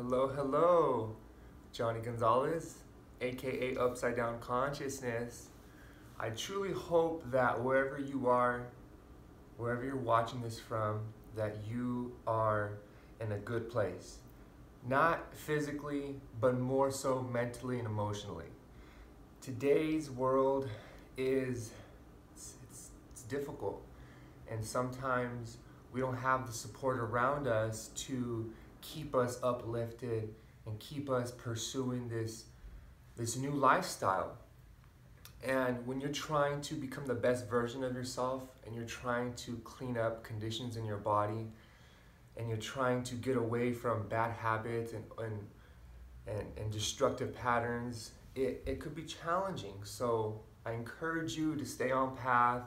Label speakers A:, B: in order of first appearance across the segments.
A: Hello, hello. Johnny Gonzalez, aka Upside Down Consciousness. I truly hope that wherever you are, wherever you're watching this from, that you are in a good place. Not physically, but more so mentally and emotionally. Today's world is it's difficult, and sometimes we don't have the support around us to keep us uplifted and keep us pursuing this new lifestyle. And when you're trying to become the best version of yourself and you're trying to clean up conditions in your body and you're trying to get away from bad habits and destructive patterns, it could be challenging. So I encourage you to stay on path.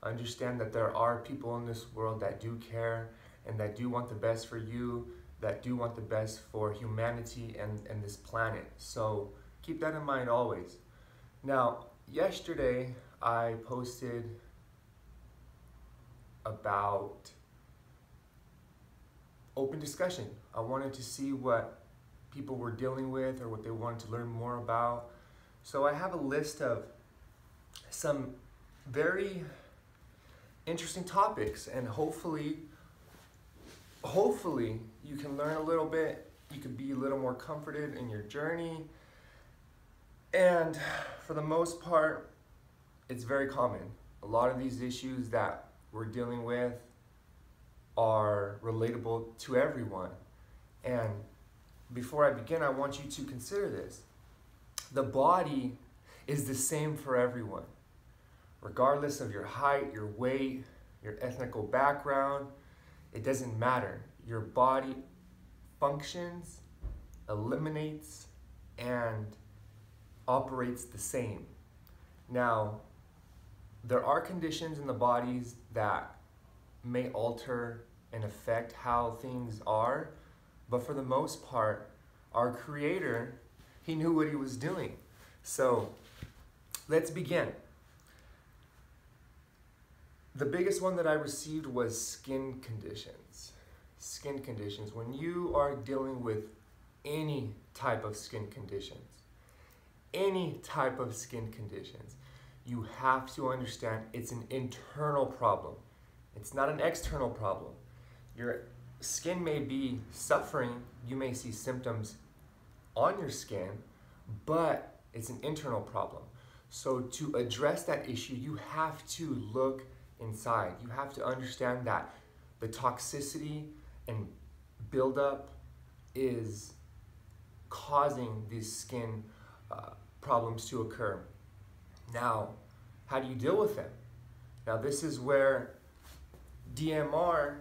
A: Understand that there are people in this world that do care and that do want the best for you, that do want the best for humanity and this planet. So keep that in mind always. Now, yesterday I posted about open discussion. I wanted to see what people were dealing with or what they wanted to learn more about. So I have a list of some very interesting topics, and hopefully you can learn a little bit. You could be a little more comforted in your journey. And for the most part, it's very common. A lot of these issues that we're dealing with are relatable to everyone. And before I begin, I want you to consider this. The body is the same for everyone. Regardless of your height, your weight, your ethnical background, it doesn't matter. Your body functions, eliminates, and operates the same. Now, there are conditions in the bodies that may alter and affect how things are, but for the most part, our Creator, He knew what He was doing. So, let's begin. The biggest one that I received was skin conditions. Skin conditions. When you are dealing with any type of skin conditions, you have to understand it's an internal problem. It's not an external problem. Your skin may be suffering, you may see symptoms on your skin, but it's an internal problem. So to address that issue, you have to look inside. You have to understand that the toxicity and buildup is causing these skin problems to occur. Now, how do you deal with them? Now, this is where DMR,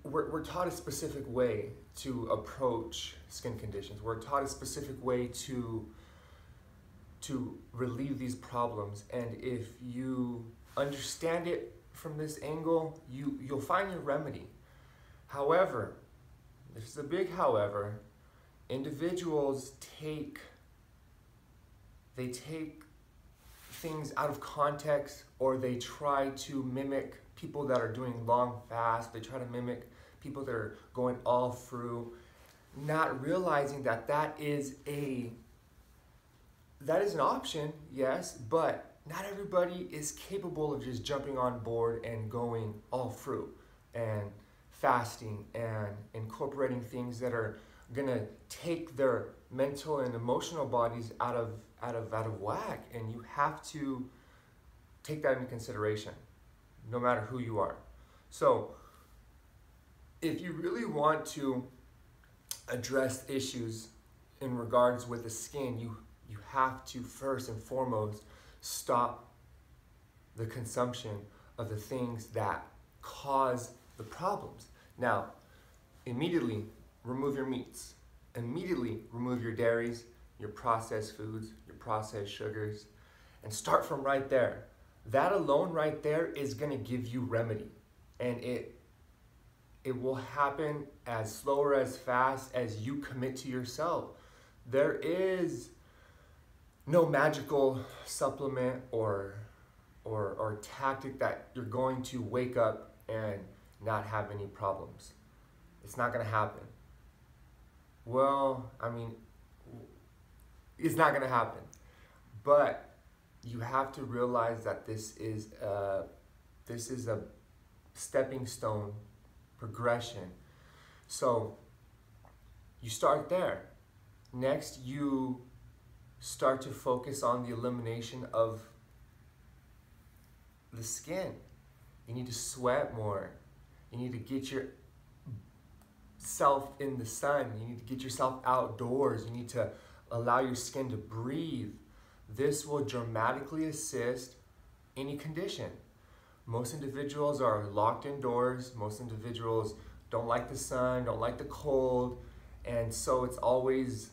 A: we're taught a specific way to approach skin conditions. We're taught a specific way to relieve these problems, and if you understand it from this angle, you'll find your remedy. However, there's a big however, individuals take things out of context, or they try to mimic people that are doing long fasts. They try to mimic people that are going all through, not realizing that that is an option, yes, but not everybody is capable of just jumping on board and going all through and fasting and incorporating things that are gonna take their mental and emotional bodies out of whack. And you have to take that into consideration, no matter who you are. So if you really want to address issues in regards with the skin, you have to first and foremost stop the consumption of the things that cause the problems. Now, immediately remove your meats. Immediately remove your dairies, your processed foods, your processed sugars, and start from right there. That alone right there is gonna give you remedy. And it will happen as slow or as fast as you commit to yourself. There is no magical supplement or tactic that you're going to wake up and not have any problems. It's not going to happen. Well, I mean, it's not going to happen. But you have to realize that this is a stepping stone progression. So you start there. Next, you start to focus on the elimination of the skin. You need to sweat more. You need to get yourself in the sun. You need to get yourself outdoors. You need to allow your skin to breathe. This will dramatically assist any condition. Most individuals are locked indoors. Most individuals don't like the sun, don't like the cold, and so it's always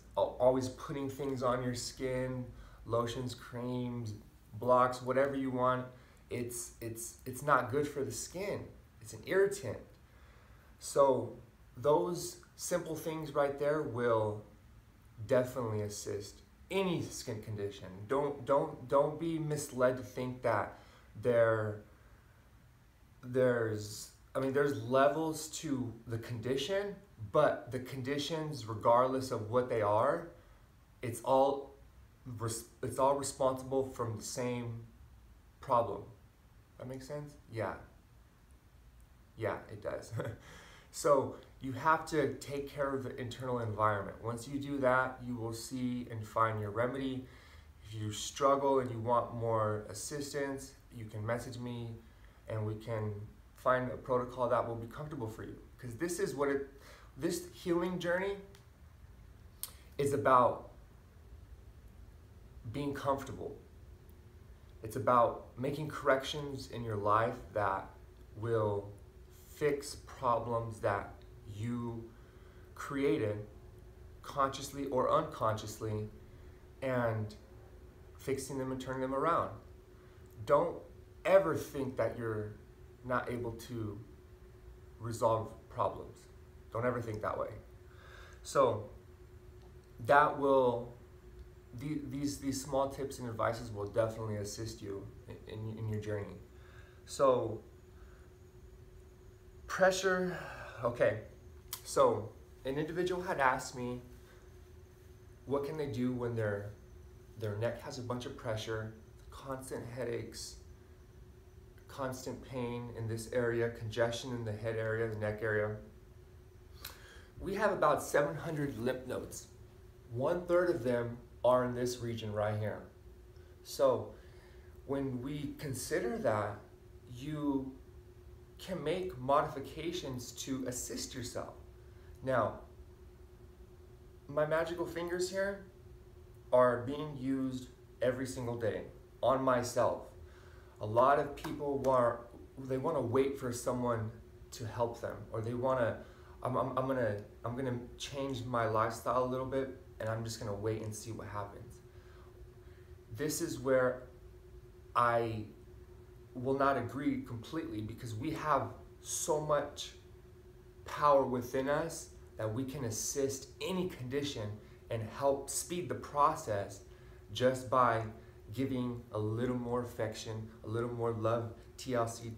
A: putting things on your skin, lotions, creams, blocks, whatever you want. It's not good for the skin. It's an irritant. So those simple things right there will definitely assist any skin condition. Don't be misled to think that there's levels to the condition, but the conditions, regardless of what they are, it's all responsible from the same problem. That makes sense? Yeah, it does. So you have to take care of the internal environment. Once you do that, you will see and find your remedy. If you struggle and you want more assistance, you can message me and we can find a protocol that will be comfortable for you. Because this healing journey is about being comfortable. It's about making corrections in your life that will fix problems that you created consciously or unconsciously, and fixing them and turning them around. Don't ever think that you're not able to resolve problems. Don't ever think that way. So that will, these small tips and advices will definitely assist you in your journey. So pressure, okay. So an individual had asked me, what can they do when their neck has a bunch of pressure, constant headaches, constant pain in this area, congestion in the head area, the neck area. We have about 700 lymph nodes. 1/3 of them are in this region right here. So when we consider that, you can make modifications to assist yourself. Now, my magical fingers here are being used every single day on myself. A lot of people want to wait for someone to help them, or they want to, I'm gonna change my lifestyle a little bit, and I'm just gonna wait and see what happens. This is where I will not agree completely, because we have so much power within us that we can assist any condition and help speed the process just by giving a little more affection, a little more love, TLC,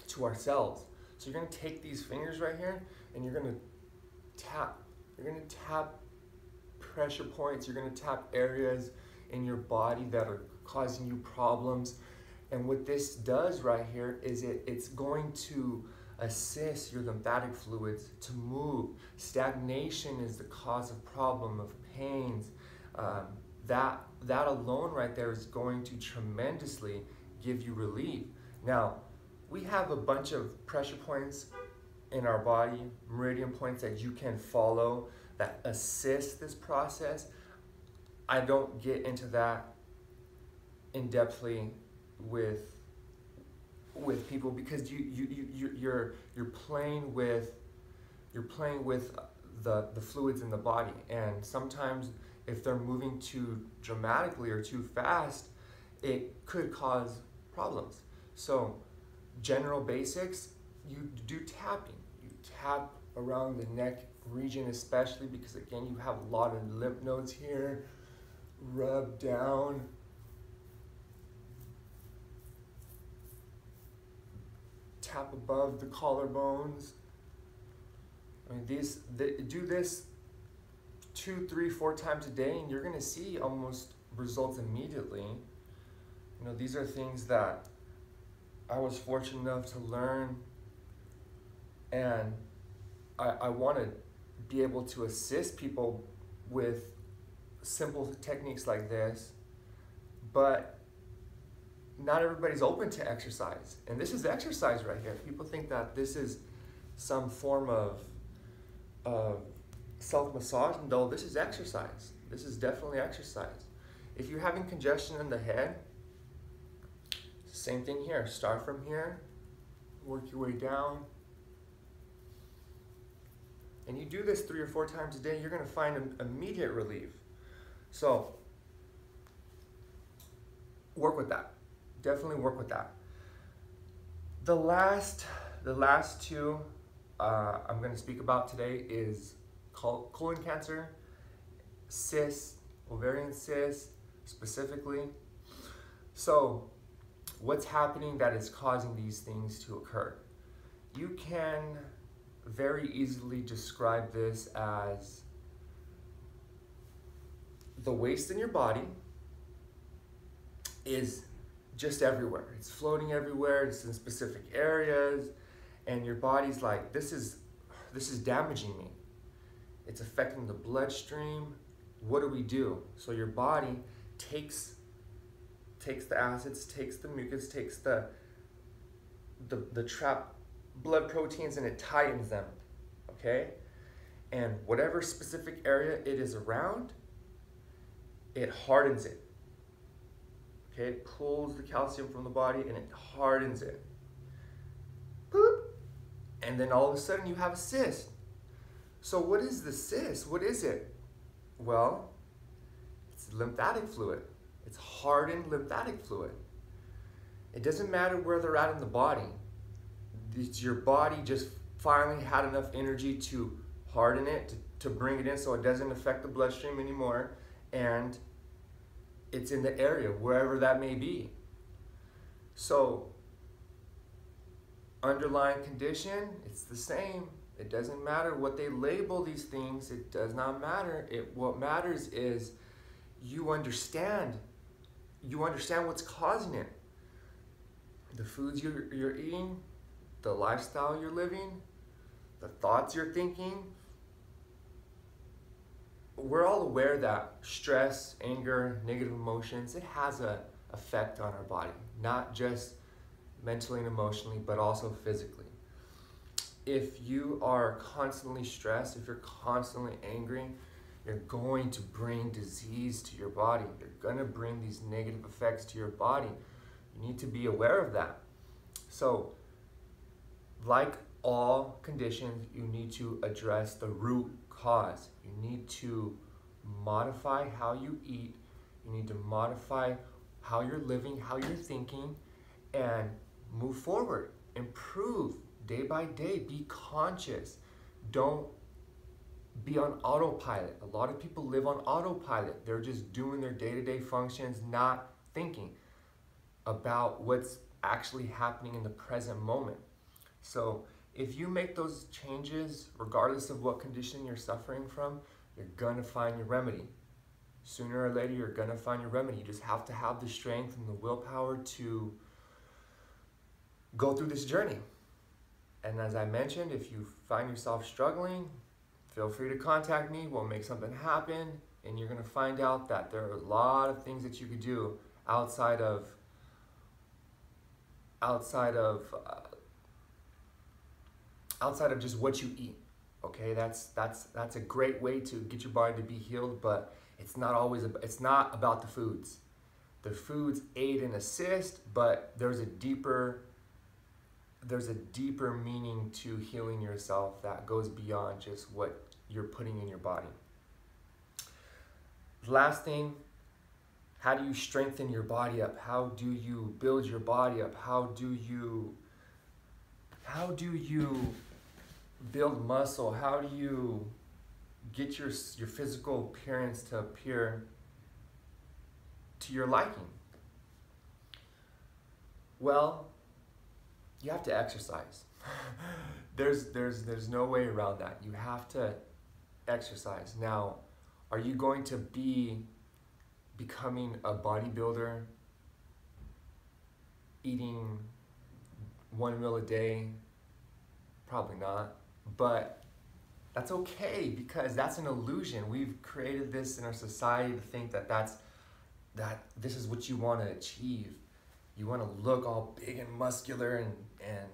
A: to ourselves. So you're gonna take these fingers right here and you're gonna tap. You're gonna tap pressure points, you're gonna tap areas in your body that are causing you problems. And what this does right here is it's going to assist your lymphatic fluids to move. Stagnation is the cause of problem, of pains. That alone right there is going to tremendously give you relief. Now, we have a bunch of pressure points in our body, meridian points that you can follow that assist this process. I don't get into that in-depthly with people, because you're playing with the fluids in the body, and sometimes if they're moving too dramatically or too fast, it could cause problems. So general basics, you do tapping. You tap around the neck region, especially because again you have a lot of lymph nodes here. Rub down. tap above the collarbones. I mean, do this 2, 3, 4 times a day, and you're gonna see almost results immediately. You know, these are things that I was fortunate enough to learn, and I want to be able to assist people with simple techniques like this, but not everybody's open to exercise. And this is exercise right here. People think that this is some form of self-massage. No, this is exercise. This is definitely exercise. If you're having congestion in the head, same thing here. Start from here, work your way down. And you do this 3 or 4 times a day, you're gonna find an immediate relief. So, work with that. Definitely work with that. The last two I'm gonna speak about today is colon cancer, cysts, ovarian cysts specifically. So, what's happening that is causing these things to occur? You can very easily describe this as the waste in your body is just everywhere. It's floating everywhere, it's in specific areas, and your body's like, this is damaging me. It's affecting the bloodstream. What do we do? So your body takes the acids, takes the mucus, takes the trapped blood proteins, and it tightens them, okay? And whatever specific area it is around, it hardens it, okay? It pulls the calcium from the body and it hardens it. Boop. And then all of a sudden you have a cyst. So what is the cyst? What is it? Well, it's lymphatic fluid. It's hardened lymphatic fluid. It doesn't matter where they're at in the body. It's your body just finally had enough energy to harden it, to bring it in so it doesn't affect the bloodstream anymore, and it's in the area, wherever that may be. So, underlying condition, it's the same. It doesn't matter what they label these things, it does not matter. What matters is you understand what's causing it. The foods you're eating, the lifestyle you're living, the thoughts you're thinking. We're all aware that stress, anger, negative emotions, it has an effect on our body, not just mentally and emotionally, but also physically. If you are constantly stressed, if you're constantly angry, you're going to bring disease to your body. You're going to bring these negative effects to your body. You need to be aware of that. So, like all conditions, you need to address the root cause. You need to modify how you eat. You need to modify how you're living, how you're thinking, and move forward. Improve day by day. Be conscious. Don't be on autopilot. A lot of people live on autopilot. They're just doing their day-to-day functions, not thinking about what's actually happening in the present moment. So if you make those changes, regardless of what condition you're suffering from, you're gonna find your remedy. Sooner or later, you're gonna find your remedy. You just have to have the strength and the willpower to go through this journey. And as I mentioned, if you find yourself struggling, feel free to contact me. We'll make something happen, and you're gonna find out that there are a lot of things that you could do outside of just what you eat. Okay, that's a great way to get your body to be healed, but it's not about the foods. The foods aid and assist, but there's a deeper meaning to healing yourself that goes beyond just what you're putting in your body. Last thing, how do you strengthen your body up? How do you build your body up? How do you build muscle? How do you get your physical appearance to appear to your liking? Well, you have to exercise. There's no way around that. You have to exercise. Now, are you going to be becoming a bodybuilder, eating one meal a day? Probably not. But that's okay, because that's an illusion. We've created this in our society to think that this is what you want to achieve. You want to look all big and muscular and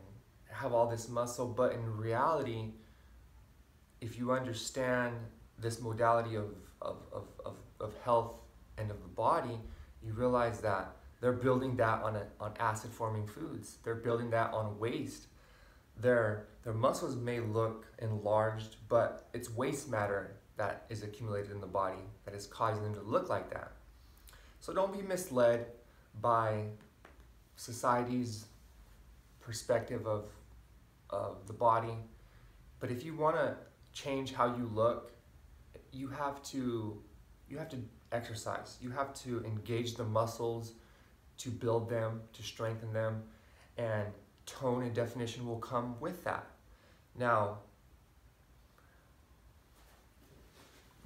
A: have all this muscle, but in reality, if you understand this modality of health and of the body, you realize that they're building that on acid forming foods. They're building that on waste. Their muscles may look enlarged, but it's waste matter that is accumulated in the body that is causing them to look like that. So don't be misled by society's perspective of the body. But if you want to change how you look, you have to exercise. You have to engage the muscles to build them, to strengthen them, and tone and definition will come with that. Now,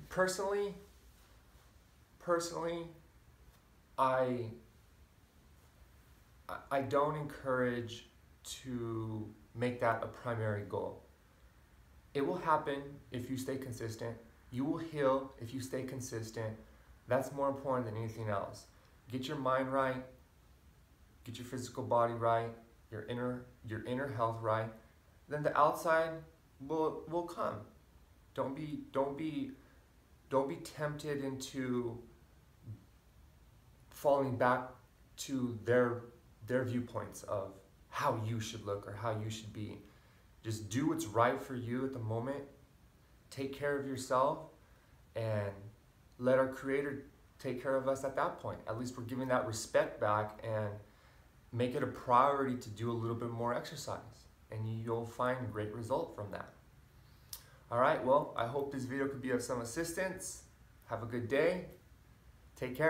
A: personally, I don't encourage to make that a primary goal. It will happen if you stay consistent. You will heal if you stay consistent. That's more important than anything else. Get your mind right, get your physical body right, your inner health right. Then the outside will come. Don't be tempted into falling back to their viewpoints of how you should look or how you should be. Just do what's right for you at the moment. Take care of yourself and let our Creator take care of us at that point. At least we're giving that respect back, and make it a priority to do a little bit more exercise, and you'll find great result from that. All right, well, I hope this video could be of some assistance. Have a good day. Take care.